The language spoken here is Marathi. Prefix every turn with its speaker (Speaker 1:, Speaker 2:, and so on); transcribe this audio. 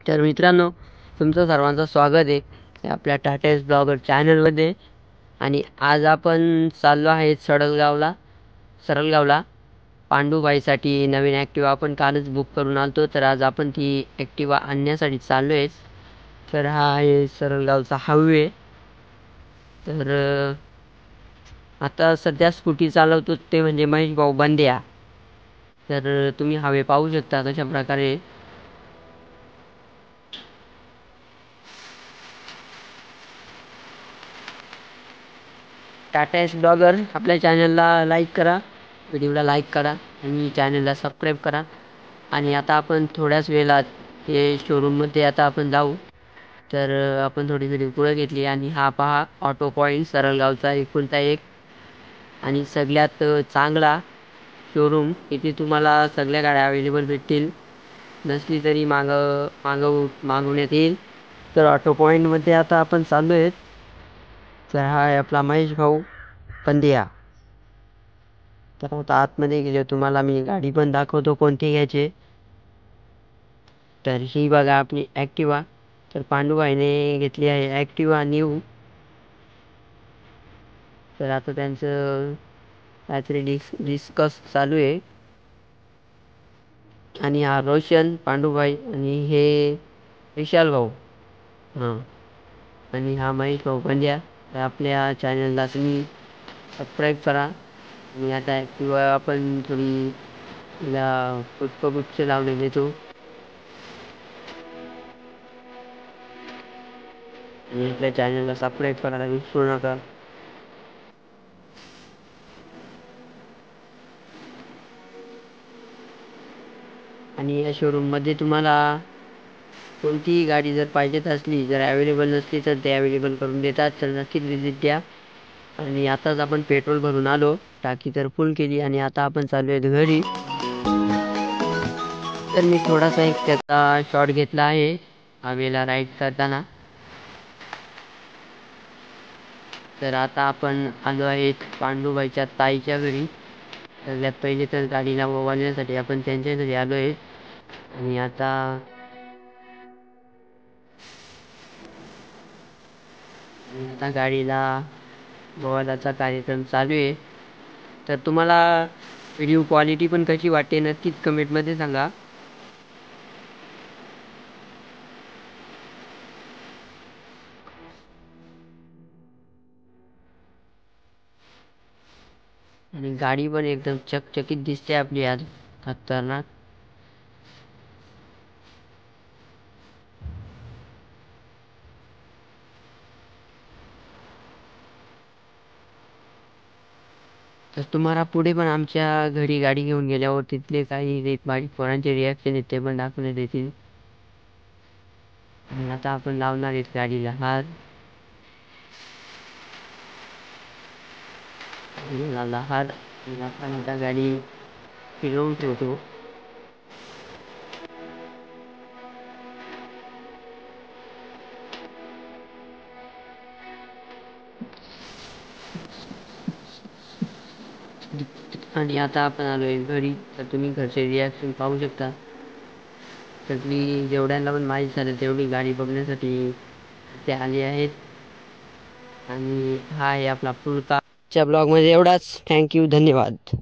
Speaker 1: तर मित्रांनो, तुमचं सर्वांचं स्वागत आहे आपल्या टाटास ब्लॉगर चॅनलमध्ये. आणि आज आपण चाललो आहे सरळगावला पांडूबाईसाठी नवीन ॲक्टिवा आपण कालच बुक करून आलतो. तर आज आपण ती ॲक्टिवा आणण्यासाठी चाललो आहे. तर हा आहे सरळगावचा हायवे. तर आता सध्या स्कूटी चालवतो ते म्हणजे महेश भाऊ बंद्या. तर तुम्ही हवे पाहू शकता कशा प्रकारे. टाटा एस ब्लॉगर आपल्या चॅनलला लाईक करा, व्हिडिओला लाईक करा आणि चॅनलला सबस्क्राईब करा. आणि आता आपण थोड्याच वेळात हे शोरूममध्ये आता आपण जाऊ. तर आपण थोडी व्हिडिओ पुढे घेतली आणि हा पहा ऑटो पॉईंट सरळगावचा एकुलता एक आणि सगळ्यात चांगला शोरूम. इथे तुम्हाला सगळ्या गाड्या अवेलेबल भेटतील, नसली तरी मागवण्यात येईल. तर ऑटो पॉईंटमध्ये आता आपण चाललो आहेत. तर हा आहे आपला महेश भाऊ पंदिया. तर आता आतमध्ये गेलो तुम्हाला मी गाडी पण दाखवतो कोणती घ्यायची. तर ही बघा आपली ॲक्टिवा. तर पांडूबाईने घेतली आहे ॲक्टिवा न्यू. तर आता त्यांचं काहीतरी डिस्कस चालू आहे. आणि हा रोशन पांडूबाई आणि हे विशाल भाऊ. हां, आणि हा महेश भाऊ पंड्या. तर आपल्या चॅनलला तुम्ही सबस्क्राईब करा. आणि आता ॲक्टिवा आपण थोडी तिला पुष्पगुच्छ लावले देतो. आणि आपल्या चॅनलला सबस्क्राईब करायला विसरू नका. आणि या शोरूममध्ये तुम्हाला कोणतीही गाडी जर पाहिजेत असली, जर अवेलेबल नसली तर ते अवेलेबल करून देतात. तर नक्कीच व्हिजिट द्या. आणि आताच आपण पेट्रोल भरून आलो, टाकी तर फुल केली आणि आता आपण चालू आहेत घरी. तर मी थोडासा एक त्याचा शॉट घेतला आहे हवेला राईड करताना. तर आता आपण आलो आहेत पांडूबाईच्या ताईच्या घरी. सगळ्यात पहिले तर गाडीला ओवाळण्यासाठी आपण त्यांच्या घरी आलो आहे. आणि आता गाडीला ओवाळाचा कार्यक्रम चालू आहे. तर तुम्हाला व्हिडिओ क्वालिटी पण कशी वाटते नक्कीच कमेंटमध्ये सांगा. आणि गाडी पण एकदम चकचकीत दिसते आपली आज, खतरनाक. तर तुम्हाला पुढे पण आमच्या घरी गाडी घेऊन गेल्यावर तिथले काही माझी पोरांचे रिॲक्शन आहेत ते पण दाखवण्यात येतील. आणि आता आपण लावणार आहेत गाडीला हात. लावला हात. आपण आता गाडी फिरवून ठेवतो. आणि आता आपण आलो आहे घरी. तर तुम्ही घरचे रिॲक्शन पाहू शकता. तर मी जेवढ्यांना पण माहीत झालं तेवढी गाडी बघण्यासाठी ते आले आहेत. आणि हा आहे आपला पुढचा ब्लॉगमध्ये एवढाच. थँक्यू, धन्यवाद.